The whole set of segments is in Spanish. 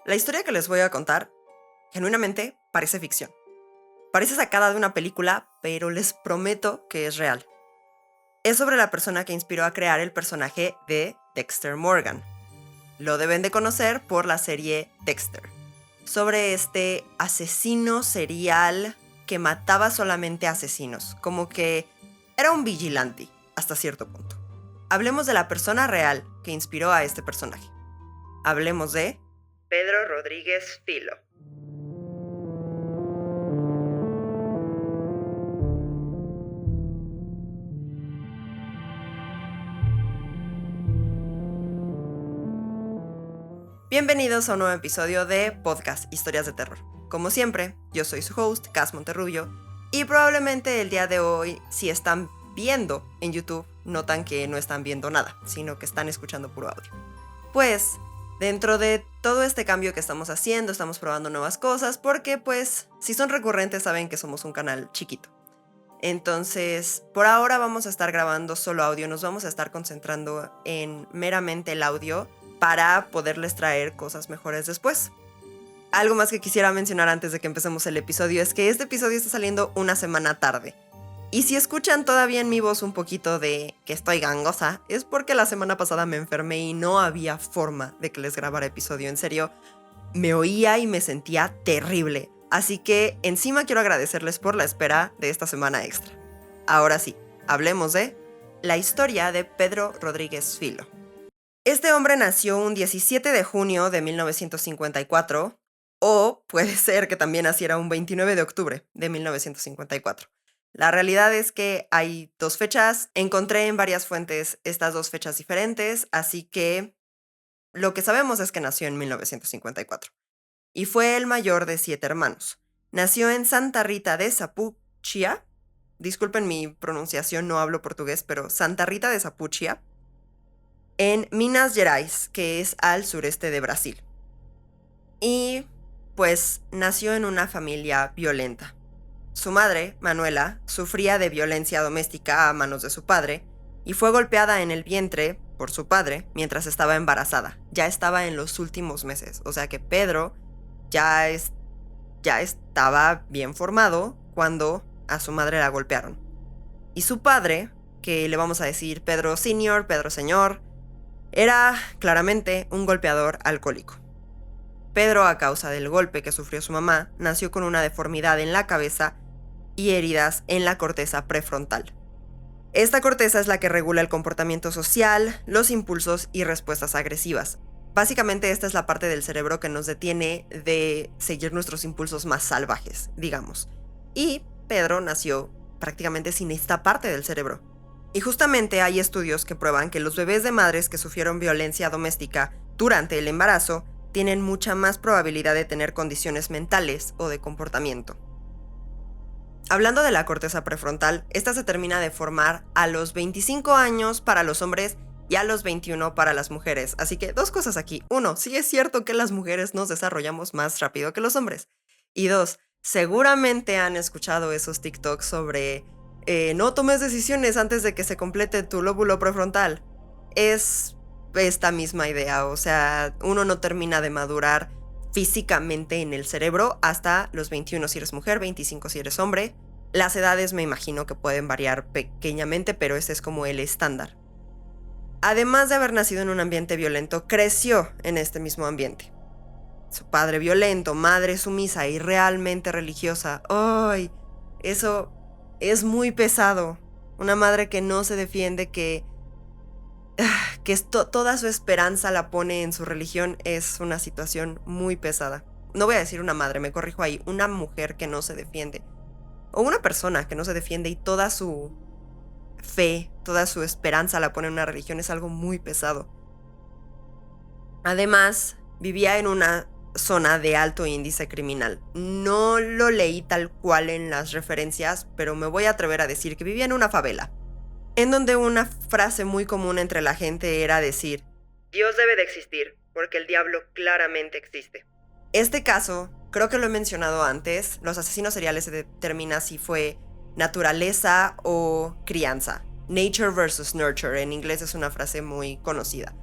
La historia que les voy a contar, genuinamente, parece ficción. Parece sacada de una película, pero les prometo que es real. Es sobre la persona que inspiró a crear el personaje de Dexter Morgan. Lo deben de conocer por la serie Dexter, sobre este asesino serial que mataba solamente asesinos, como que era un vigilante hasta cierto punto. Hablemos de la persona real que inspiró a este personaje. Hablemos de Pedro Rodríguez Filo. Bienvenidos a un nuevo episodio de Podcast Historias de Terror. Como siempre, yo soy su host, Cas Monterrubio, y probablemente el día de hoy, si están viendo en YouTube, notan que no están viendo nada, sino que están escuchando puro audio. Pues, dentro de todo este cambio que estamos haciendo, estamos probando nuevas cosas, porque pues, si son recurrentes saben que somos un canal chiquito. Entonces, por ahora vamos a estar grabando solo audio, nos vamos a estar concentrando en meramente el audio, para poderles traer cosas mejores después. Algo más que quisiera mencionar antes de que empecemos el episodio es que este episodio está saliendo una semana tarde. Y si escuchan todavía en mi voz un poquito de que estoy gangosa, es porque la semana pasada me enfermé y no había forma de que les grabara episodio. En serio, me oía y me sentía terrible. Así que encima quiero agradecerles por la espera de esta semana extra. Ahora sí, hablemos de la historia de Pedro Rodríguez Filo. Este hombre nació un 17 de junio de 1954, o puede ser que también naciera un 29 de octubre de 1954. La realidad es que hay dos fechas, encontré en varias fuentes estas dos fechas diferentes, así que lo que sabemos es que nació en 1954. Y fue el mayor de 7 hermanos. Nació en Santa Rita de Sapuchia, disculpen mi pronunciación, no hablo portugués, pero Santa Rita de Sapuchia, en Minas Gerais, que es al sureste de Brasil. Y pues nació en una familia violenta. Su madre, Manuela, sufría de violencia doméstica a manos de su padre y fue golpeada en el vientre por su padre mientras estaba embarazada. Ya estaba en los últimos meses, o sea que Pedro ya estaba bien formado cuando a su madre la golpearon. Y su padre, que le vamos a decir Pedro Senior, Pedro Señor, era claramente un golpeador alcohólico. Pedro, a causa del golpe que sufrió su mamá, nació con una deformidad en la cabeza y heridas en la corteza prefrontal. Esta corteza es la que regula el comportamiento social, los impulsos y respuestas agresivas. Básicamente esta es la parte del cerebro que nos detiene de seguir nuestros impulsos más salvajes, digamos. Y Pedro nació prácticamente sin esta parte del cerebro. Y justamente hay estudios que prueban que los bebés de madres que sufrieron violencia doméstica durante el embarazo tienen mucha más probabilidad de tener condiciones mentales o de comportamiento. Hablando de la corteza prefrontal, esta se termina de formar a los 25 años para los hombres y a los 21 para las mujeres. Así que dos cosas aquí. 1, sí es cierto que las mujeres nos desarrollamos más rápido que los hombres. Y 2, seguramente han escuchado esos TikToks sobre no tomes decisiones antes de que se complete tu lóbulo prefrontal. Es esta misma idea, o sea, uno no termina de madurar físicamente en el cerebro hasta los 21 si eres mujer, 25 si eres hombre. Las edades me imagino que pueden variar pequeñamente, pero ese es como el estándar. Además de haber nacido en un ambiente violento, creció en este mismo ambiente. Su padre violento, madre sumisa y realmente religiosa. ¡Ay! Eso es muy pesado. Una madre que no se defiende, que toda su esperanza la pone en su religión, es una situación muy pesada. No voy a decir una madre, me corrijo ahí. Una mujer que no se defiende. O una persona que no se defiende y toda su fe, toda su esperanza la pone en una religión, es algo muy pesado. Además, vivía en una zona de alto índice criminal. No lo leí tal cual en las referencias, pero me voy a atrever a decir que vivía en una favela, en donde una frase muy común entre la gente era decir: Dios debe de existir, porque el diablo claramente existe. Este caso, creo que lo he mencionado antes, los asesinos seriales se determina si fue naturaleza o crianza. Nature versus nurture, en inglés es una frase muy conocida.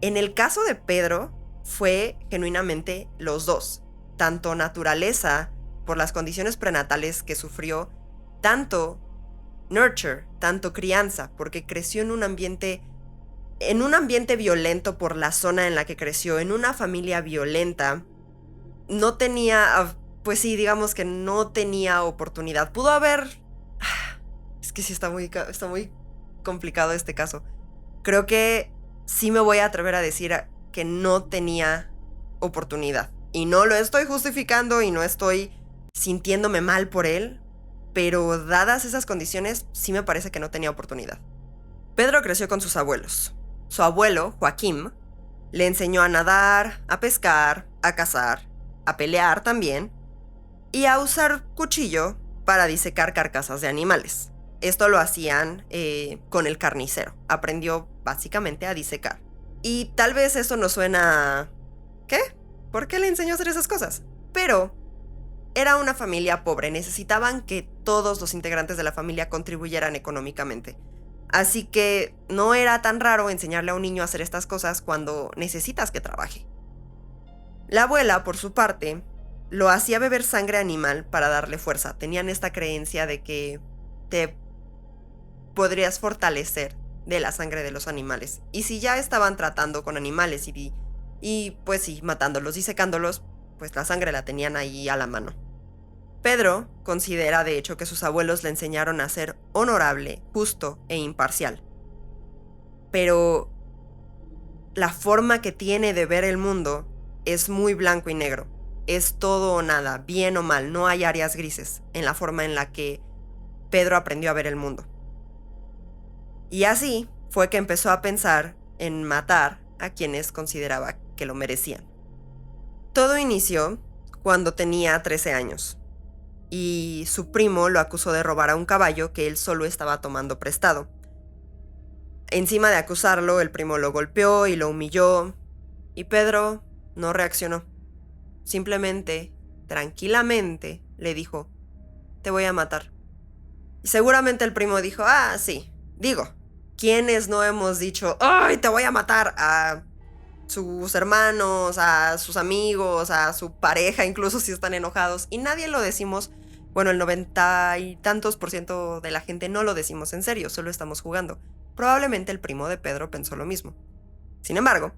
En el caso de Pedro, fue genuinamente los dos. Tanto naturaleza, por las condiciones prenatales que sufrió, tanto nurture, tanto crianza, porque creció en un ambiente violento por la zona en la que creció, en una familia violenta. No tenía, pues sí, digamos que no tenía oportunidad. Pudo haber... Es que sí está muy complicado este caso. Creo que sí me voy a atrever a decir que no tenía oportunidad. Y no lo estoy justificando y no estoy sintiéndome mal por él, pero dadas esas condiciones, sí me parece que no tenía oportunidad. Pedro creció con sus abuelos. Su abuelo, Joaquín, le enseñó a nadar, a pescar, a cazar, a pelear también, y a usar cuchillo para disecar carcasas de animales. Esto lo hacían con el carnicero. Aprendió básicamente a disecar. Y tal vez eso nos suena... ¿Qué? ¿Por qué le enseñó a hacer esas cosas? Pero era una familia pobre. Necesitaban que todos los integrantes de la familia contribuyeran económicamente. Así que no era tan raro enseñarle a un niño a hacer estas cosas cuando necesitas que trabaje. La abuela, por su parte, lo hacía beber sangre animal para darle fuerza. Tenían esta creencia de que te podrías fortalecer de la sangre de los animales. Y si ya estaban tratando con animales y pues sí, matándolos, disecándolos, pues la sangre la tenían ahí a la mano. Pedro considera de hecho que sus abuelos le enseñaron a ser honorable, justo e imparcial. Pero la forma que tiene de ver el mundo es muy blanco y negro. Es todo o nada, bien o mal, no hay áreas grises en la forma en la que Pedro aprendió a ver el mundo. Y así fue que empezó a pensar en matar a quienes consideraba que lo merecían. Todo inició cuando tenía 13 años. Y su primo lo acusó de robar a un caballo que él solo estaba tomando prestado. Encima de acusarlo, el primo lo golpeó y lo humilló, y Pedro no reaccionó. Simplemente, tranquilamente, le dijo, te voy a matar. Y seguramente el primo dijo, sí, digo, ¿quiénes no hemos dicho, ¡ay, te voy a matar! A sus hermanos, a sus amigos, a su pareja, incluso si están enojados. Y nadie lo decimos, bueno, el 90 y tantos % de la gente no lo decimos en serio, solo estamos jugando. Probablemente el primo de Pedro pensó lo mismo. Sin embargo,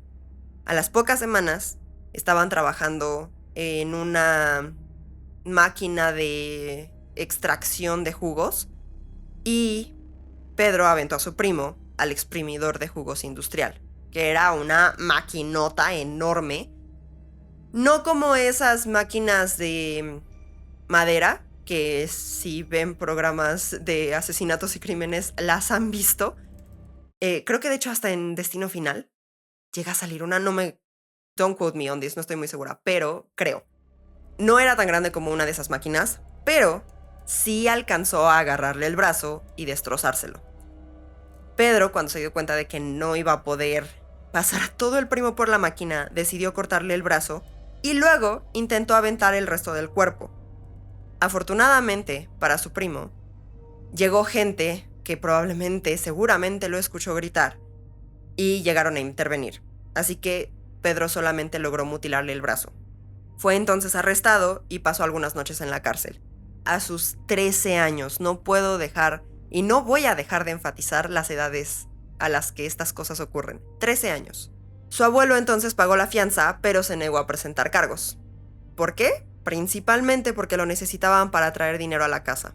a las pocas semanas estaban trabajando en una máquina de extracción de jugos y Pedro aventó a su primo al exprimidor de jugos industrial, que era una maquinota enorme, no como esas máquinas de madera, que si ven programas de asesinatos y crímenes las han visto. Creo que de hecho hasta en Destino Final llega a salir una, don't quote me on this, no estoy muy segura, pero creo. No era tan grande como una de esas máquinas, pero sí alcanzó a agarrarle el brazo y destrozárselo. Pedro, cuando se dio cuenta de que no iba a poder pasar a todo el primo por la máquina, decidió cortarle el brazo y luego intentó aventar el resto del cuerpo. Afortunadamente, para su primo, llegó gente que seguramente lo escuchó gritar y llegaron a intervenir. Así que Pedro solamente logró mutilarle el brazo. Fue entonces arrestado y pasó algunas noches en la cárcel. A sus 13 años, no puedo dejar y no voy a dejar de enfatizar las edades a las que estas cosas ocurren. 13 años. Su abuelo entonces pagó la fianza, pero se negó a presentar cargos. ¿Por qué? Principalmente porque lo necesitaban para traer dinero a la casa.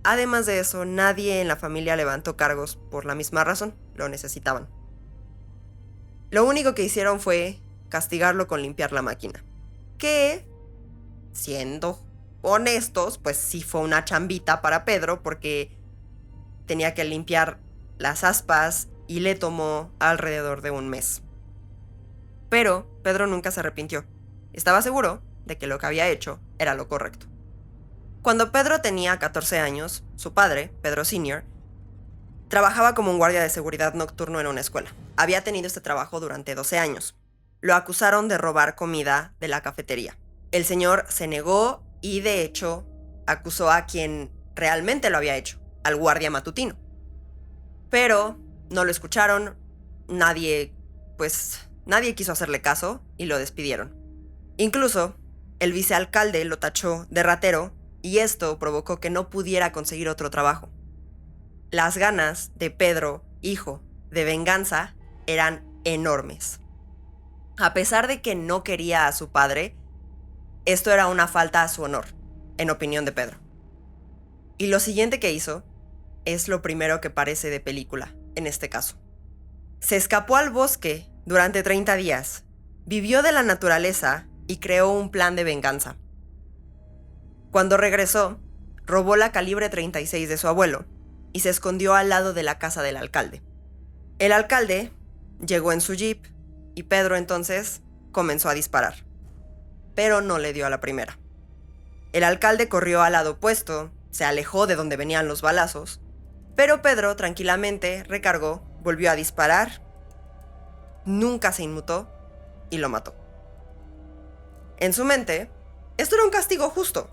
Además de eso, nadie en la familia levantó cargos por la misma razón, lo necesitaban. Lo único que hicieron fue castigarlo con limpiar la máquina. Que, siendo honestos, pues sí fue una chambita para Pedro porque tenía que limpiar las aspas y le tomó alrededor de un mes. Pero Pedro nunca se arrepintió. Estaba seguro de que lo que había hecho era lo correcto. Cuando Pedro tenía 14 años, su padre, Pedro Sr., trabajaba como un guardia de seguridad nocturno en una escuela. Había tenido este trabajo durante 12 años. Lo acusaron de robar comida de la cafetería. El señor se negó y, de hecho, acusó a quien realmente lo había hecho, al guardia matutino. Pero no lo escucharon, nadie nadie quiso hacerle caso y lo despidieron. Incluso, el vicealcalde lo tachó de ratero y esto provocó que no pudiera conseguir otro trabajo. Las ganas de Pedro, hijo, de venganza eran enormes. A pesar de que no quería a su padre, esto era una falta a su honor, en opinión de Pedro. Y lo siguiente que hizo es lo primero que parece de película, en este caso. Se escapó al bosque durante 30 días, vivió de la naturaleza y creó un plan de venganza. Cuando regresó, robó la calibre 36 de su abuelo y se escondió al lado de la casa del alcalde. El alcalde llegó en su jeep y Pedro entonces comenzó a disparar, pero no le dio a la primera. El alcalde corrió al lado opuesto, se alejó de donde venían los balazos, pero Pedro tranquilamente recargó, volvió a disparar, nunca se inmutó y lo mató. En su mente, esto era un castigo justo.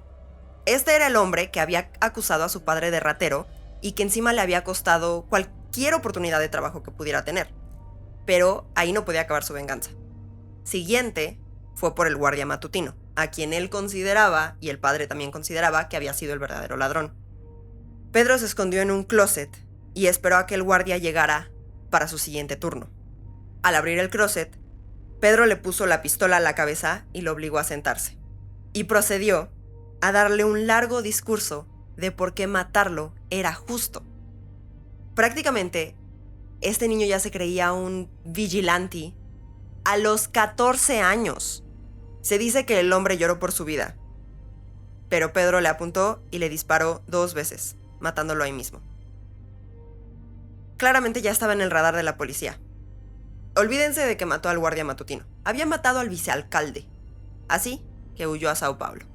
Este era el hombre que había acusado a su padre de ratero y que encima le había costado cualquier oportunidad de trabajo que pudiera tener. Pero ahí no podía acabar su venganza. Siguiente fue por el guardia matutino, a quien él consideraba, y el padre también consideraba, que había sido el verdadero ladrón. Pedro se escondió en un closet y esperó a que el guardia llegara para su siguiente turno. Al abrir el closet, Pedro le puso la pistola a la cabeza y lo obligó a sentarse. Y procedió a darle un largo discurso de por qué matarlo era justo. Prácticamente, este niño ya se creía un vigilante a los 14 años. Se dice que el hombre lloró por su vida, pero Pedro le apuntó y le disparó 2 veces, matándolo ahí mismo. Claramente ya estaba en el radar de la policía. Olvídense de que mató al guardia matutino. Había matado al vicealcalde. Así que huyó a Sao Paulo.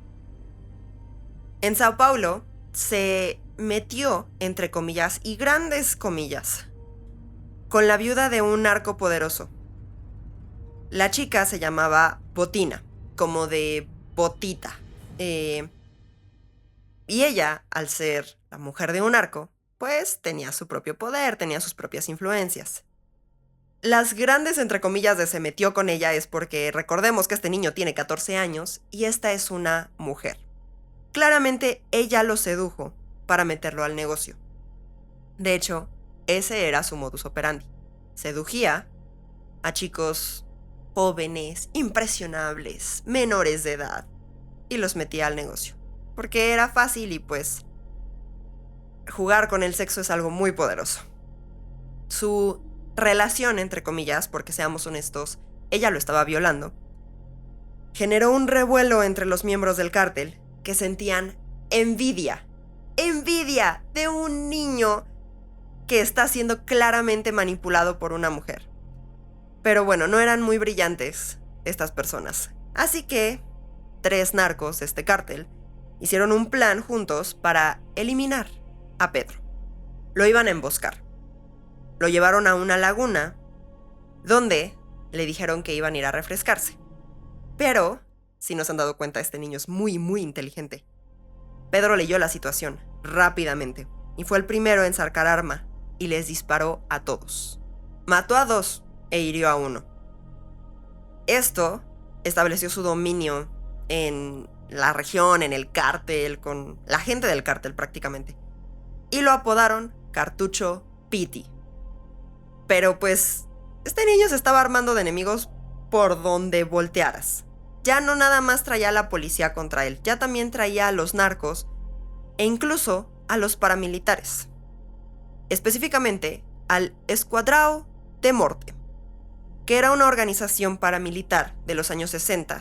En Sao Paulo se metió, entre comillas y grandes comillas, con la viuda de un narco poderoso. La chica se llamaba Botina, como de botita. Y ella, al ser la mujer de un narco, pues tenía su propio poder, tenía sus propias influencias. Las grandes, entre comillas, de se metió con ella es porque recordemos que este niño tiene 14 años y esta es una mujer. Claramente ella lo sedujo para meterlo al negocio. De hecho, ese era su modus operandi. Sedujía a chicos jóvenes, impresionables, menores de edad, y los metía al negocio. Porque era fácil y pues jugar con el sexo es algo muy poderoso. Su relación, entre comillas, porque seamos honestos, ella lo estaba violando, generó un revuelo entre los miembros del cártel que sentían envidia de un niño que está siendo claramente manipulado por una mujer. Pero bueno, no eran muy brillantes estas personas. Así que 3 narcos de este cártel hicieron un plan juntos para eliminar a Pedro. Lo iban a emboscar. Lo llevaron a una laguna donde le dijeron que iban a ir a refrescarse. Pero, si no se han dado cuenta, este niño es muy, muy inteligente. Pedro leyó la situación rápidamente y fue el primero en sacar arma y les disparó a todos. Mató a 2 e hirió a 1. Esto estableció su dominio en la región, en el cártel, con la gente del cártel prácticamente. Y lo apodaron Cartucho Piti. Pero pues, este niño se estaba armando de enemigos por donde voltearas. Ya no nada más traía a la policía contra él, ya también traía a los narcos e incluso a los paramilitares. Específicamente al Esquadrão de Morte, que era una organización paramilitar de los años 60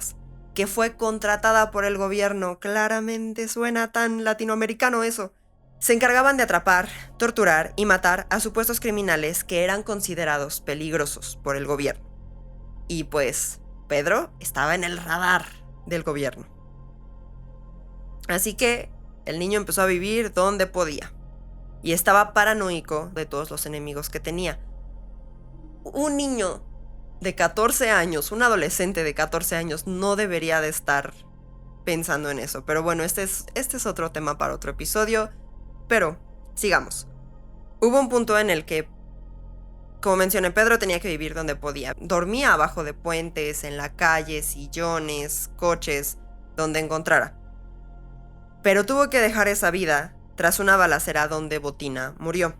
que fue contratada por el gobierno. Claramente suena tan latinoamericano eso. Se encargaban de atrapar, torturar y matar a supuestos criminales que eran considerados peligrosos por el gobierno. Y pues, Pedro estaba en el radar del gobierno. Así que el niño empezó a vivir donde podía. Y estaba paranoico de todos los enemigos que tenía. Un niño de 14 años, un adolescente de 14 años, no debería de estar pensando en eso. Pero bueno, este es otro tema para otro episodio. Pero, sigamos. Hubo un punto en el que Como mencioné, Pedro tenía que vivir donde podía. Dormía abajo de puentes, en la calle, sillones, coches, donde encontrara. Pero tuvo que dejar esa vida tras una balacera donde Botina murió.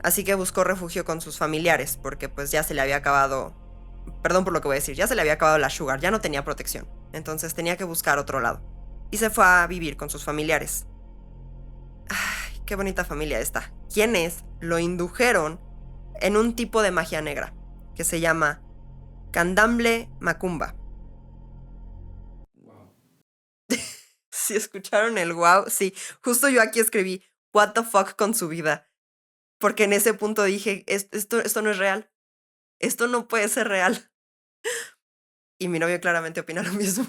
Así que buscó refugio con sus familiares, porque pues ya se le había acabado... Perdón por lo que voy a decir, ya se le había acabado la sugar, ya no tenía protección. Entonces tenía que buscar otro lado. Y se fue a vivir con sus familiares. ¡Ay, qué bonita familia esta! Quienes lo indujeron en un tipo de magia negra, que se llama Candomblé Macumba. Wow. Si escucharon el wow, sí, justo yo aquí escribí what the fuck con su vida. Porque en ese punto dije, esto no es real. Esto no puede ser real. Y mi novio claramente opina lo mismo.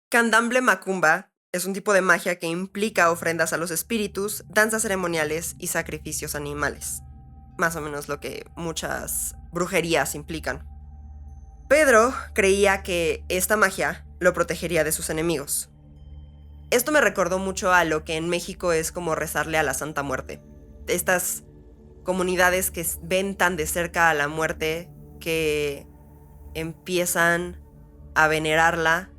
Candomblé Macumba es un tipo de magia que implica ofrendas a los espíritus, danzas ceremoniales y sacrificios animales. Más o menos lo que muchas brujerías implican. Pedro creía que esta magia lo protegería de sus enemigos. Esto me recordó mucho a lo que en México es como rezarle a la Santa Muerte. Estas comunidades que ven tan de cerca a la muerte que empiezan a venerarla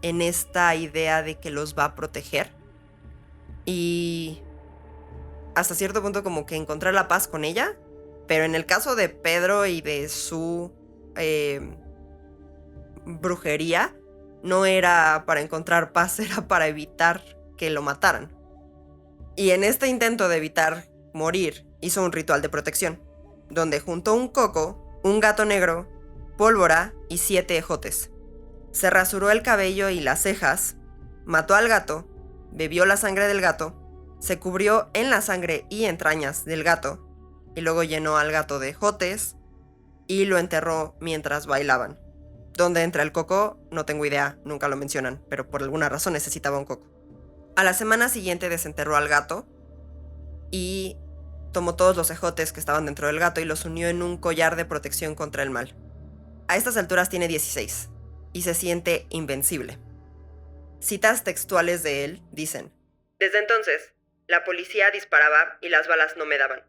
en esta idea de que los va a proteger. Y hasta cierto punto como que encontrar la paz con ella. Pero en el caso de Pedro y de su brujería, no era para encontrar paz, era para evitar que lo mataran. Y en este intento de evitar morir, hizo un ritual de protección, donde juntó un coco, un gato negro, pólvora y 7 ejotes. Se rasuró el cabello y las cejas, mató al gato, bebió la sangre del gato, se cubrió en la sangre y entrañas del gato, y luego llenó al gato de ejotes y lo enterró mientras bailaban. ¿Dónde entra el coco? No tengo idea, nunca lo mencionan, pero por alguna razón necesitaba un coco. A la semana siguiente desenterró al gato y tomó todos los ejotes que estaban dentro del gato y los unió en un collar de protección contra el mal. A estas alturas tiene 16 y se siente invencible. Citas textuales de él dicen: desde entonces, la policía disparaba y las balas no me daban.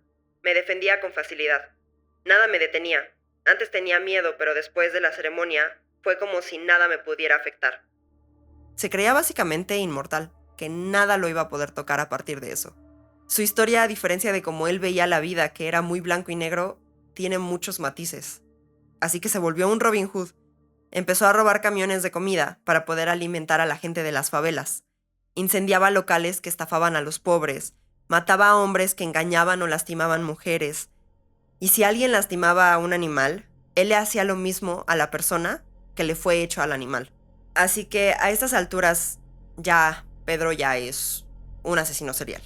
Me defendía con facilidad. Nada me detenía. Antes tenía miedo, pero después de la ceremonia fue como si nada me pudiera afectar. Se creía básicamente inmortal, que nada lo iba a poder tocar a partir de eso. Su historia, a diferencia de cómo él veía la vida, que era muy blanco y negro, tiene muchos matices. Así que se volvió un Robin Hood. Empezó a robar camiones de comida para poder alimentar a la gente de las favelas. Incendiaba locales que estafaban a los pobres. Mataba a hombres que engañaban o lastimaban mujeres. Y si alguien lastimaba a un animal, él le hacía lo mismo a la persona que le fue hecho al animal. Así que a estas alturas Pedro ya es un asesino serial.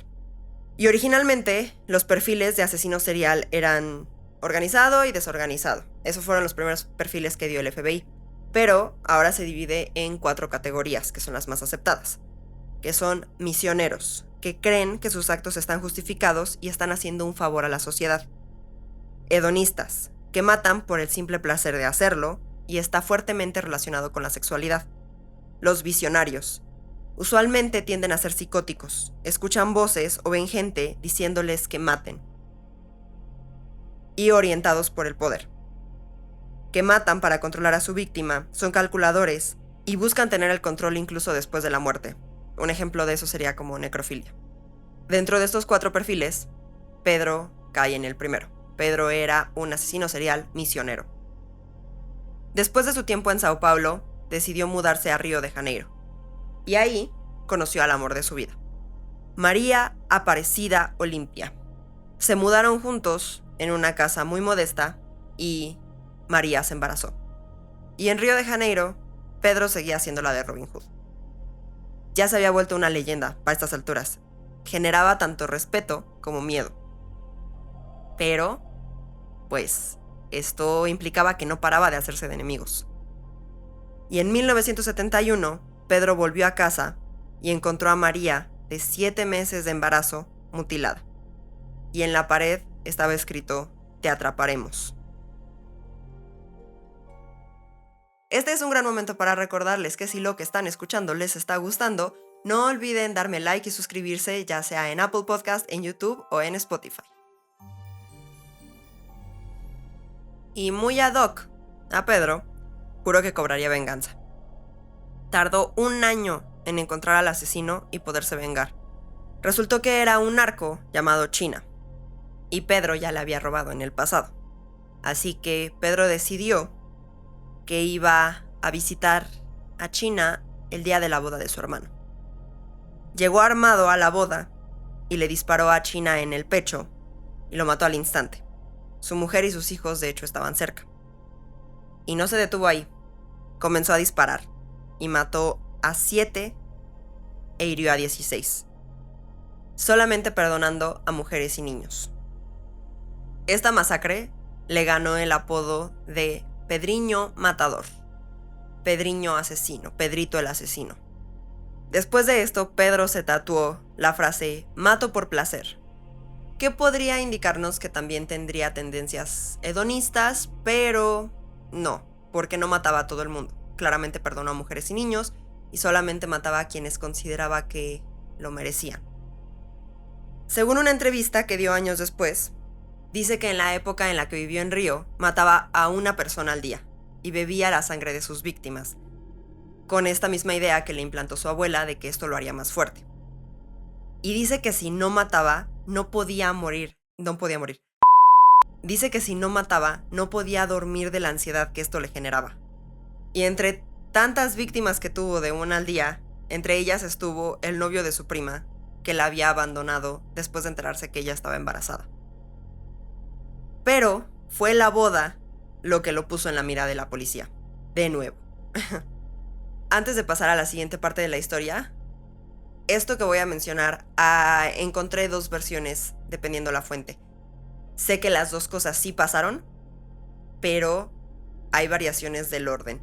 Y originalmente los perfiles de asesino serial eran organizado y desorganizado. Esos fueron los primeros perfiles que dio el FBI. Pero ahora se divide en 4 categorías, que son las más aceptadas, que son misioneros, que creen que sus actos están justificados y están haciendo un favor a la sociedad. Hedonistas, que matan por el simple placer de hacerlo y está fuertemente relacionado con la sexualidad. Los visionarios. Usualmente tienden a ser psicóticos, escuchan voces o ven gente diciéndoles que maten. Y orientados por el poder, que matan para controlar a su víctima, son calculadores y buscan tener el control incluso después de la muerte. Un ejemplo de eso sería como necrofilia. Dentro de estos 4 perfiles, Pedro cae en el primero. Pedro era un asesino serial misionero. Después de su tiempo en Sao Paulo, decidió mudarse a Río de Janeiro. Y ahí conoció al amor de su vida, María Aparecida Olimpia. Se mudaron juntos en una casa muy modesta y María se embarazó. Y en Río de Janeiro, Pedro seguía haciendo la de Robin Hood. Ya se había vuelto una leyenda para estas alturas. Generaba tanto respeto como miedo. Pero, pues, esto implicaba que no paraba de hacerse de enemigos. Y en 1971, Pedro volvió a casa y encontró a María, de 7 meses de embarazo, mutilada. Y en la pared estaba escrito: te atraparemos. Este es un gran momento para recordarles que si lo que están escuchando les está gustando, no olviden darme like y suscribirse, ya sea en Apple Podcast, en YouTube o en Spotify. y muy ad hoc a Pedro, juró que cobraría venganza. Tardó 1 año en encontrar al asesino y poderse vengar. Resultó que era un narco llamado China, y Pedro ya le había robado en el pasado. Así que Pedro decidió que iba a visitar a China el día de la boda de su hermano. Llegó armado a la boda y le disparó a China en el pecho y lo mató al instante. Su mujer y sus hijos, de hecho, estaban cerca. Y no se detuvo ahí. Comenzó a disparar y mató a 7 e hirió a 16, solamente perdonando a mujeres y niños. Esta masacre le ganó el apodo de Pedriño Matador, Pedriño Asesino, Pedrito el Asesino. Después de esto, Pedro se tatuó la frase "mato por placer", que podría indicarnos que también tendría tendencias hedonistas, pero no, porque no mataba a todo el mundo. Claramente perdonó a mujeres y niños y solamente mataba a quienes consideraba que lo merecían. Según una entrevista que dio años después, dice que en la época en la que vivió en Río, mataba a una persona al día y bebía la sangre de sus víctimas, con esta misma idea que le implantó su abuela de que esto lo haría más fuerte. Y dice que si no mataba, no podía morir. Dice que si no mataba, no podía dormir de la ansiedad que esto le generaba. Y entre tantas víctimas que tuvo de una al día, entre ellas estuvo el novio de su prima, que la había abandonado después de enterarse que ella estaba embarazada. Pero fue la boda lo que lo puso en la mira de la policía. De nuevo. Antes de pasar a la siguiente parte de la historia, esto que voy a mencionar, encontré 2 versiones dependiendo la fuente. Sé que las 2 cosas sí pasaron, pero hay variaciones del orden.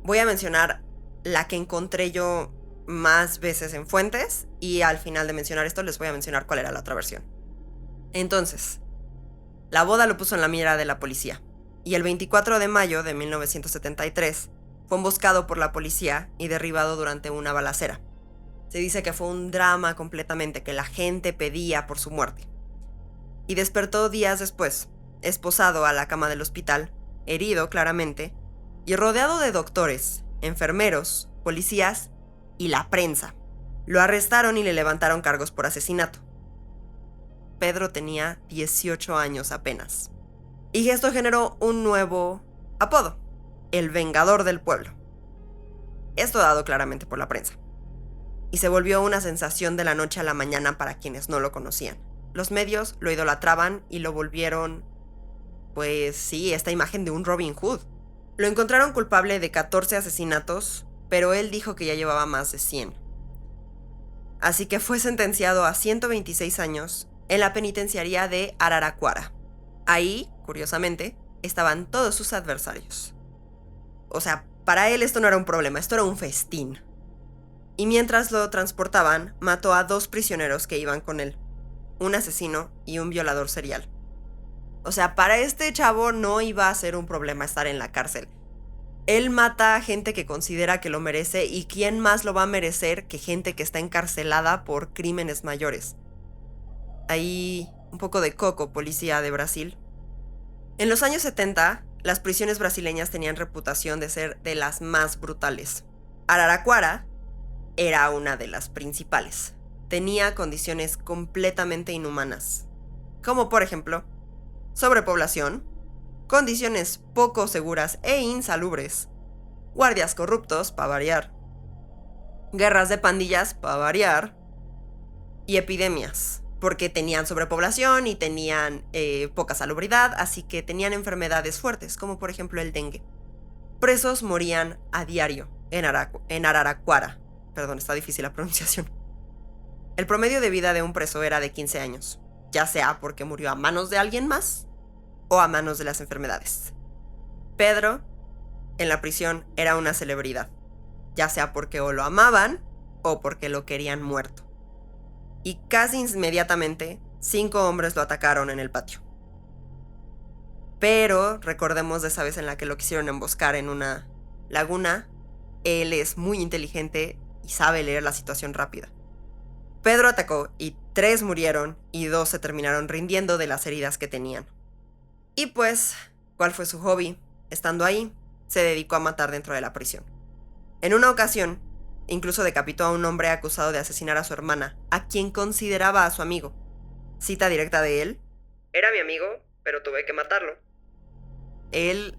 Voy a mencionar la que encontré yo más veces en fuentes y al final de mencionar esto les voy a mencionar cuál era la otra versión. Entonces, la boda lo puso en la mira de la policía y el 24 de mayo de 1973 fue emboscado por la policía y derribado durante una balacera. Se dice que fue un drama completamente, que la gente pedía por su muerte. Y despertó días después, esposado a la cama del hospital, herido claramente, y rodeado de doctores, enfermeros, policías y la prensa. Lo arrestaron y le levantaron cargos por asesinato. Pedro tenía 18 años apenas. Y esto generó un nuevo apodo, el Vengador del Pueblo. Esto dado claramente por la prensa. Y se volvió una sensación de la noche a la mañana para quienes no lo conocían. Los medios lo idolatraban y lo volvieron, pues sí, esta imagen de un Robin Hood. Lo encontraron culpable de 14 asesinatos, pero él dijo que ya llevaba más de 100. Así que fue sentenciado a 126 años en la penitenciaría de Araraquara. Ahí, curiosamente, estaban todos sus adversarios. O sea, para él esto no era un problema, esto era un festín. Y mientras lo transportaban, mató a 2 prisioneros que iban con él, un asesino y un violador serial. O sea, para este chavo no iba a ser un problema estar en la cárcel. Él mata a gente que considera que lo merece, y ¿quién más lo va a merecer que gente que está encarcelada por crímenes mayores? Ahí un poco de coco, policía de Brasil. En los años 70, las prisiones brasileñas tenían reputación de ser de las más brutales. Araraquara era una de las principales. Tenía condiciones completamente inhumanas, como por ejemplo, sobrepoblación, condiciones poco seguras e insalubres, guardias corruptos, para variar, guerras de pandillas, para variar, y epidemias, porque tenían sobrepoblación y tenían poca salubridad, así que tenían enfermedades fuertes, como por ejemplo el dengue. Presos morían a diario en Araraquara. Perdón, está difícil la pronunciación. El promedio de vida de un preso era de 15 años, ya sea porque murió a manos de alguien más o a manos de las enfermedades. Pedro, en la prisión, era una celebridad, ya sea porque o lo amaban o porque lo querían muerto. Y casi inmediatamente, 5 hombres lo atacaron en el patio. Pero recordemos de esa vez en la que lo quisieron emboscar en una laguna. Él es muy inteligente y sabe leer la situación rápida. Pedro atacó y 3 murieron y 2 se terminaron rindiendo de las heridas que tenían. Y pues, ¿Cuál fue su hobby? Estando ahí, se dedicó a matar dentro de la prisión. En una ocasión, incluso decapitó a un hombre acusado de asesinar a su hermana, a quien consideraba a su amigo. Cita directa de él: era mi amigo, pero tuve que matarlo. Él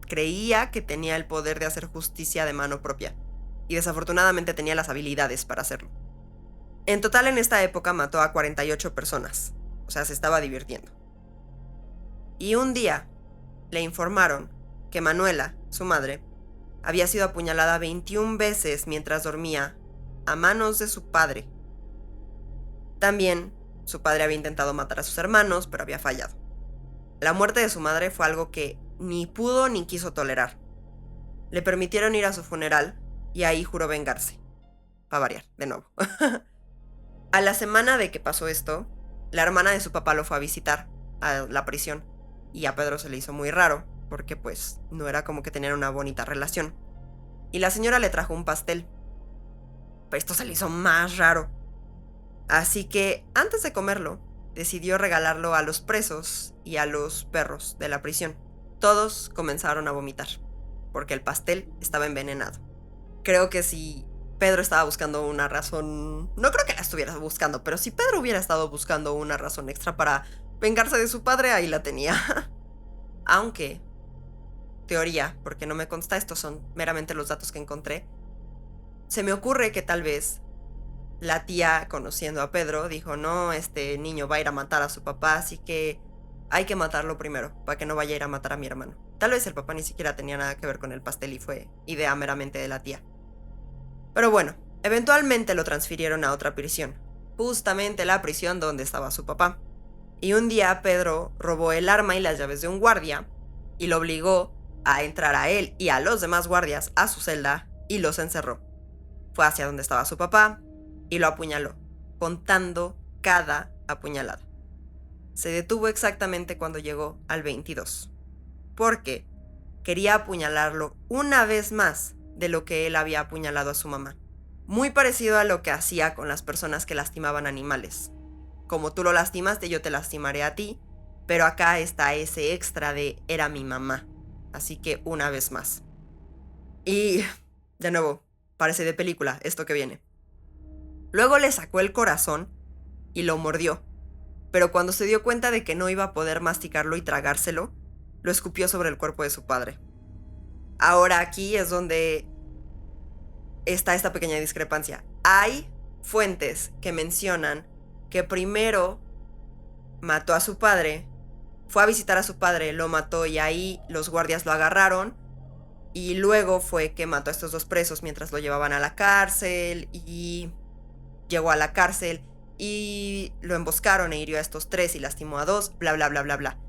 creía que tenía el poder de hacer justicia de mano propia, y desafortunadamente tenía las habilidades para hacerlo. En total, en esta época mató a 48 personas, o sea, se estaba divirtiendo. Y un día le informaron que Manuela, su madre, había sido apuñalada 21 veces mientras dormía a manos de su padre. También, su padre había intentado matar a sus hermanos, pero había fallado. La muerte de su madre fue algo que ni pudo ni quiso tolerar. Le permitieron ir a su funeral y ahí juró vengarse. Para variar, de nuevo. A la semana de que pasó esto, la hermana de su papá lo fue a visitar a la prisión y a Pedro se le hizo muy raro, porque pues no era como que tenían una bonita relación. Y la señora le trajo un pastel. Pero esto se le hizo más raro. Así que antes de comerlo, decidió regalarlo a los presos y a los perros de la prisión. Todos comenzaron a vomitar, porque el pastel estaba envenenado. Creo que si Pedro estaba buscando una razón... No creo que la estuviera buscando, pero si Pedro hubiera estado buscando una razón extra para vengarse de su padre, ahí la tenía. Aunque, teoría, porque no me consta, estos son meramente los datos que encontré, se me ocurre que tal vez la tía, conociendo a Pedro, dijo: no, este niño va a ir a matar a su papá, así que hay que matarlo primero, para que no vaya a ir a matar a mi hermano. Tal vez el papá ni siquiera tenía nada que ver con el pastel y fue idea meramente de la tía. Pero bueno, eventualmente lo transfirieron a otra prisión, justamente la prisión donde estaba su papá. Y un día Pedro robó el arma y las llaves de un guardia y lo obligó a entrar a él y a los demás guardias a su celda y los encerró. Fue hacia donde estaba su papá y lo apuñaló, contando cada apuñalada. Se detuvo exactamente cuando llegó al 22, porque quería apuñalarlo una vez más de lo que él había apuñalado a su mamá. Muy parecido a lo que hacía con las personas que lastimaban animales. Como tú lo lastimaste, yo te lastimaré a ti, pero acá está ese extra de era mi mamá. Así que una vez más. Y, de nuevo, parece de película esto que viene. Luego le sacó el corazón y lo mordió, pero cuando se dio cuenta de que no iba a poder masticarlo y tragárselo, lo escupió sobre el cuerpo de su padre. Ahora aquí es donde está esta pequeña discrepancia. Hay fuentes que mencionan que primero mató a su padre, fue a visitar a su padre, lo mató y ahí los guardias lo agarraron, y luego fue que mató a estos dos presos mientras lo llevaban a la cárcel, y llegó a la cárcel y lo emboscaron e hirió a estos 3 y lastimó a 2, bla bla bla bla bla.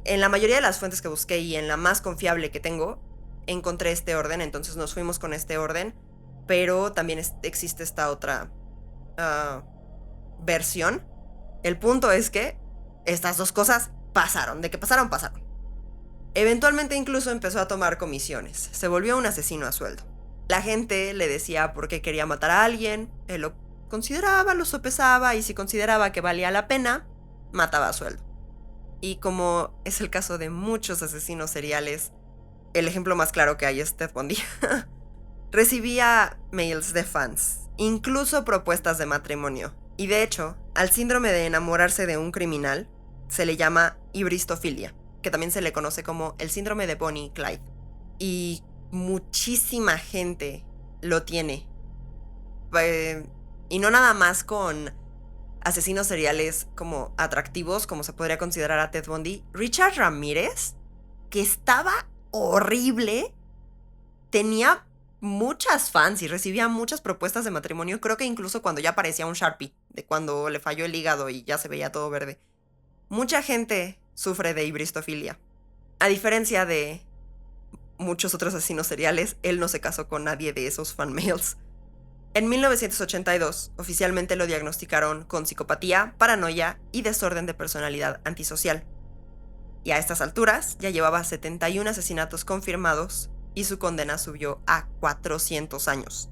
En la mayoría de las fuentes que busqué y en la más confiable que tengo, encontré este orden, entonces nos fuimos con este orden, pero también existe esta otra versión. El punto es que estas dos cosas pasaron, de que pasaron, pasaron. Eventualmente incluso empezó a tomar comisiones, se volvió un asesino a sueldo. La gente le decía por qué quería matar a alguien, él lo consideraba, lo sopesaba y si consideraba que valía la pena, mataba a sueldo. Y como es el caso de muchos asesinos seriales, el ejemplo más claro que hay es Ted Bundy. Recibía mails de fans, incluso propuestas de matrimonio. Y de hecho, al síndrome de enamorarse de un criminal se le llama hibristofilia, que también se le conoce como el síndrome de Bonnie y Clyde. Y muchísima gente lo tiene. Y no nada más con asesinos seriales como atractivos, como se podría considerar a Ted Bundy. Richard Ramírez, que estaba horrible, tenía muchas fans y recibía muchas propuestas de matrimonio. Creo que incluso cuando ya parecía un Sharpie, de cuando le falló el hígado y ya se veía todo verde. Mucha gente sufre de hibristofilia. A diferencia de muchos otros asesinos seriales, él no se casó con nadie de esos fan mails. En 1982, oficialmente lo diagnosticaron con psicopatía, paranoia y desorden de personalidad antisocial. Y a estas alturas ya llevaba 71 asesinatos confirmados y su condena subió a 400 años.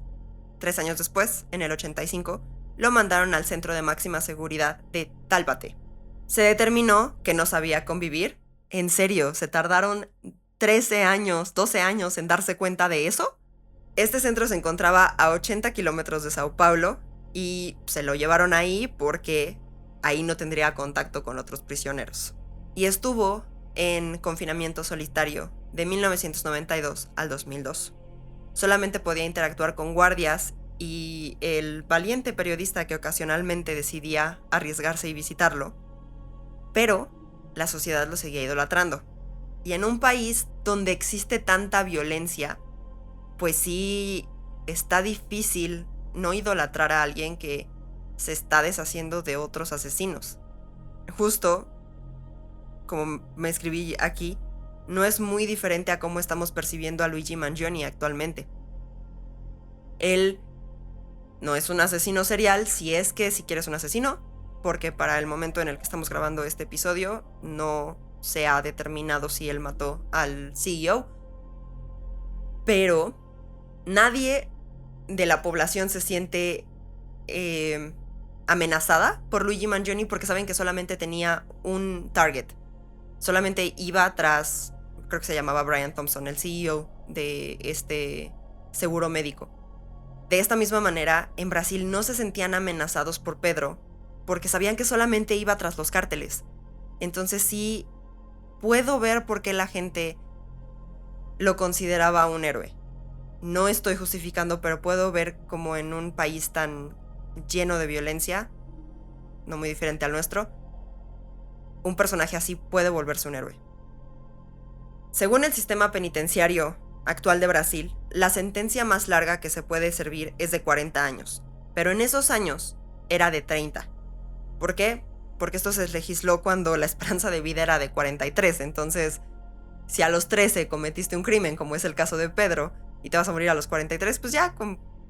3 años después, en el 85, lo mandaron al centro de máxima seguridad de Tálbate. Se determinó que no sabía convivir ¿En serio? ¿Se tardaron 13 años, 12 años en darse cuenta de eso? Este centro se encontraba a 80 kilómetros de Sao Paulo y se lo llevaron ahí porque ahí no tendría contacto con otros prisioneros. Y estuvo en confinamiento solitario de 1992 al 2002. Solamente podía interactuar con guardias y el valiente periodista que ocasionalmente decidía arriesgarse y visitarlo, pero la sociedad lo seguía idolatrando. Y en un país donde existe tanta violencia, pues sí está difícil no idolatrar a alguien que se está deshaciendo de otros asesinos. Justo, como me escribí aquí, no es muy diferente a cómo estamos percibiendo a Luigi Mangione actualmente. Él no es un asesino serial, si es que siquiera es un asesino, porque para el momento en el que estamos grabando este episodio no se ha determinado si él mató al CEO, pero nadie de la población se siente amenazada por Luigi Mangione porque saben que solamente tenía un target. Solamente iba tras, creo que se llamaba Brian Thompson, el CEO de este seguro médico. De esta misma manera, en Brasil no se sentían amenazados por Pedro porque sabían que solamente iba tras los cárteles. Entonces sí puedo ver por qué la gente lo consideraba un héroe. No estoy justificando, pero puedo ver como en un país tan lleno de violencia, no muy diferente al nuestro, un personaje así puede volverse un héroe. Según el sistema penitenciario actual de Brasil, la sentencia más larga que se puede servir es de 40 años, pero en esos años era de 30. ¿Por qué? Porque esto se legisló cuando la esperanza de vida era de 43, entonces si a los 13 cometiste un crimen, como es el caso de Pedro, y te vas a morir a los 43, pues ya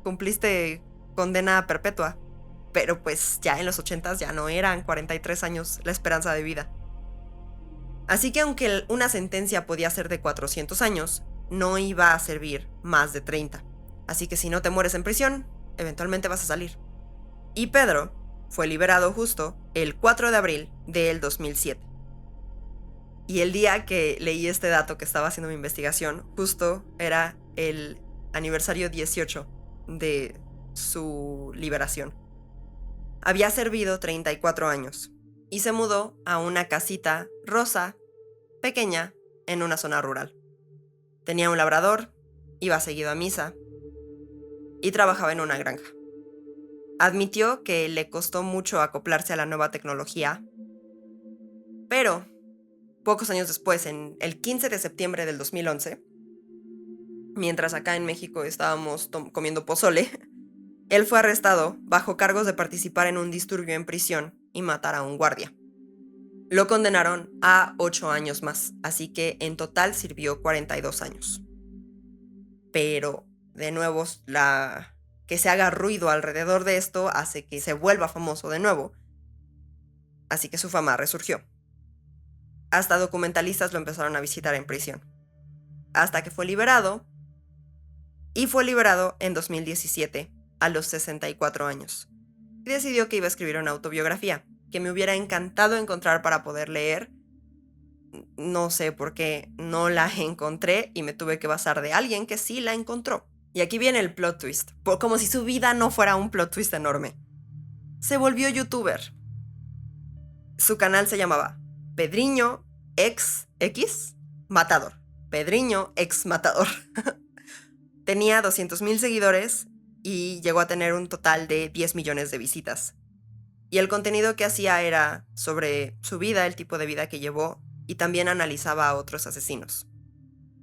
cumpliste condena perpetua. Pero pues ya en los 80 ya no eran 43 años la esperanza de vida. Así que aunque una sentencia podía ser de 400 años, no iba a servir más de 30. Así que si no te mueres en prisión, eventualmente vas a salir. Y Pedro fue liberado justo el 4 de abril del 2007. Y el día que leí este dato que estaba haciendo mi investigación, justo era el aniversario 18 de su liberación. Había servido 34 años y se mudó a una casita rosa, pequeña, en una zona rural. Tenía un labrador, iba seguido a misa y trabajaba en una granja. Admitió que le costó mucho acoplarse a la nueva tecnología, pero pocos años después, en el 15 de septiembre del 2011, mientras acá en México estábamos comiendo pozole, él fue arrestado bajo cargos de participar en un disturbio en prisión y matar a un guardia. Lo condenaron a 8 años más, así que en total sirvió 42 años. Pero, de nuevo, que se haga ruido alrededor de esto hace que se vuelva famoso de nuevo. Así que su fama resurgió. Hasta documentalistas lo empezaron a visitar en prisión. Hasta que fue liberado. Y fue liberado en 2017, a los 64 años. Y decidió que iba a escribir una autobiografía, que me hubiera encantado encontrar para poder leer. No sé por qué no la encontré y me tuve que basar de alguien que sí la encontró. Y aquí viene el plot twist, como si su vida no fuera un plot twist enorme. Se volvió youtuber. Su canal se llamaba Pedrinho X Matador. Pedrinho X Matador. Tenía 200,000 seguidores y llegó a tener un total de 10 millones de visitas. Y el contenido que hacía era sobre su vida, el tipo de vida que llevó, y también analizaba a otros asesinos.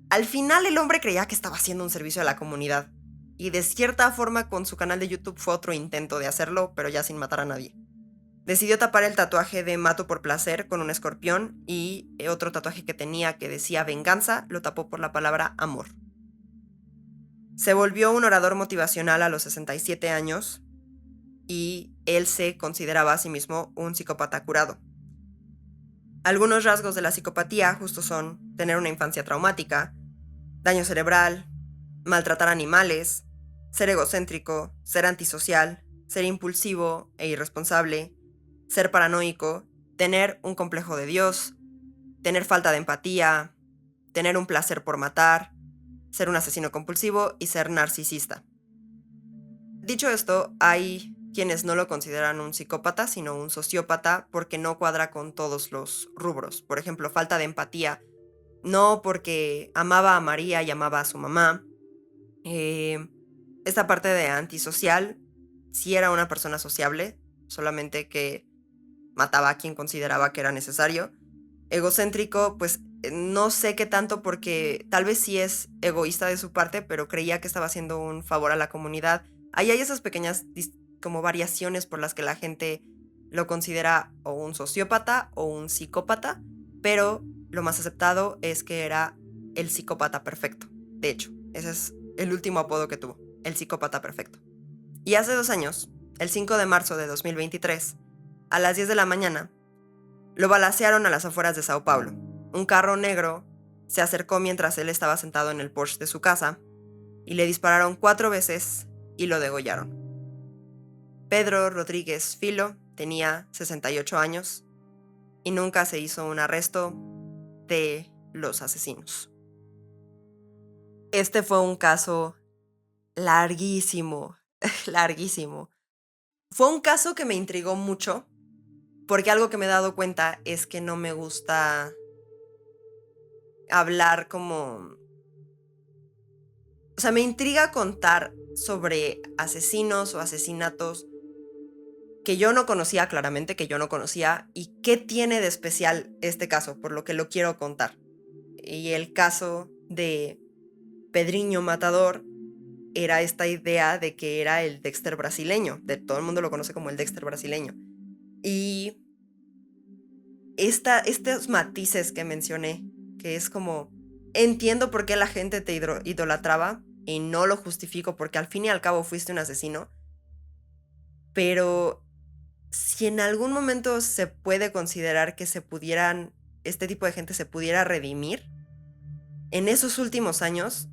Al final el hombre creía que estaba haciendo un servicio a la comunidad, y de cierta forma con su canal de YouTube fue otro intento de hacerlo, pero ya sin matar a nadie. Decidió tapar el tatuaje de mato por placer con un escorpión, y otro tatuaje que tenía que decía venganza lo tapó por la palabra amor. Se volvió un orador motivacional a los 67 años, y él se consideraba a sí mismo un psicópata curado. Algunos rasgos de la psicopatía justo son tener una infancia traumática, daño cerebral, maltratar animales, ser egocéntrico, ser antisocial, ser impulsivo e irresponsable, ser paranoico, tener un complejo de Dios, tener falta de empatía, tener un placer por matar, ser un asesino compulsivo y ser narcisista. Dicho esto, hay quienes no lo consideran un psicópata, sino un sociópata porque no cuadra con todos los rubros. Por ejemplo, falta de empatía, no porque amaba a María y amaba a su mamá. Esta parte de antisocial, sí era una persona sociable, solamente que mataba a quien consideraba que era necesario. Egocéntrico, pues no sé qué tanto, porque tal vez sí es egoísta de su parte, pero creía que estaba haciendo un favor a la comunidad. Ahí hay esas pequeñas como variaciones por las que la gente lo considera o un sociópata o un psicópata, pero lo más aceptado es que era el psicópata perfecto. De hecho, ese es el último apodo que tuvo, el psicópata perfecto. Y hace 2 años, el 5 de marzo de 2023, a las 10 de la mañana, lo balacearon a las afueras de Sao Paulo. Un carro negro se acercó mientras él estaba sentado en el porche de su casa y le dispararon 4 veces y lo degollaron. Pedro Rodríguez Filo tenía 68 años y nunca se hizo un arresto de los asesinos. Este fue un caso larguísimo, larguísimo. Fue un caso que me intrigó mucho, porque algo que me he dado cuenta es que no me gusta hablar como... O sea, me intriga contar sobre asesinos o asesinatos que yo no conocía, claramente que yo no conocía, y qué tiene de especial este caso, por lo que lo quiero contar. Y el caso de Pedrinho Matador era esta idea de que era el Dexter brasileño, todo el mundo lo conoce como el Dexter brasileño. Y estos matices que mencioné, que es como, entiendo por qué la gente te idolatraba y no lo justifico porque al fin y al cabo fuiste un asesino, pero si en algún momento se puede considerar que este tipo de gente se pudiera redimir, en esos últimos años,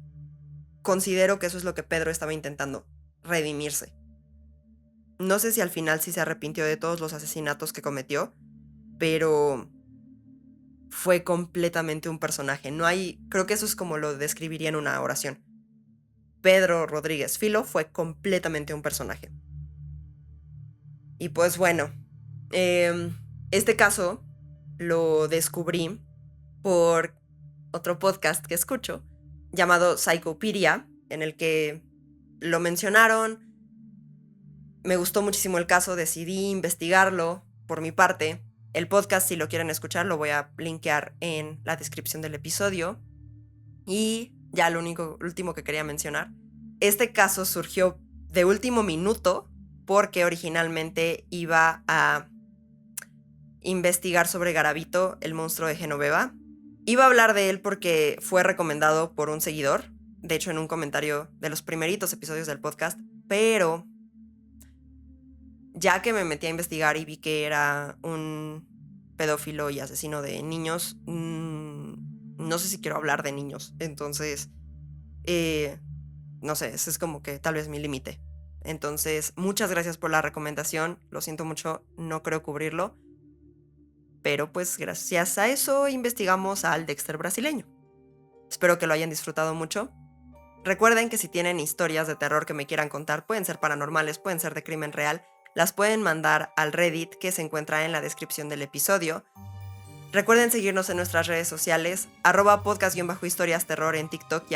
considero que eso es lo que Pedro estaba intentando, redimirse. No sé si al final sí se arrepintió de todos los asesinatos que cometió, pero fue completamente un personaje. Creo que eso es como lo describiría en una oración. Pedro Rodríguez Filo fue completamente un personaje. Y pues bueno, este caso lo descubrí por otro podcast que escucho llamado Psychopedia, en el que lo mencionaron. Me gustó muchísimo el caso, decidí investigarlo por mi parte. El podcast, si lo quieren escuchar, lo voy a linkear en la descripción del episodio. Y ya lo último que quería mencionar. Este caso surgió de último minuto porque originalmente iba a investigar sobre Garavito, el monstruo de Genoveva. Iba a hablar de él porque fue recomendado por un seguidor, de hecho en un comentario de los primeritos episodios del podcast, pero ya que me metí a investigar y vi que era un pedófilo y asesino de niños, no sé si quiero hablar de niños, entonces, no sé, ese es como que tal vez mi límite. Entonces, muchas gracias por la recomendación, lo siento mucho, no creo cubrirlo, pero pues gracias a eso investigamos al Dexter brasileño. Espero que lo hayan disfrutado mucho. Recuerden que si tienen historias de terror que me quieran contar, pueden ser paranormales, pueden ser de crimen real, las pueden mandar al Reddit que se encuentra en la descripción del episodio. Recuerden seguirnos en nuestras redes sociales, @podcast_historias terror en TikTok y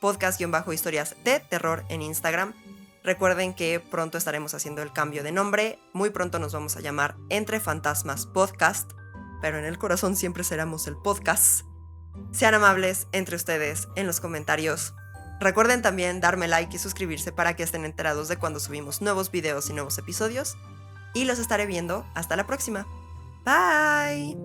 @podcast_historias de terror en Instagram. Recuerden que pronto estaremos haciendo el cambio de nombre, muy pronto nos vamos a llamar Entre Fantasmas Podcast, pero en el corazón siempre seremos el podcast. Sean amables entre ustedes en los comentarios. Recuerden también darme like y suscribirse para que estén enterados de cuando subimos nuevos videos y nuevos episodios. Y los estaré viendo hasta la próxima. Bye.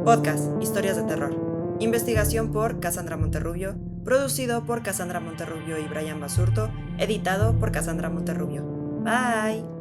Podcast Historias de Terror. Investigación por Cassandra Monterrubio. Producido por Cassandra Monterrubio y Brian Basurto. Editado por Cassandra Monterrubio. Bye.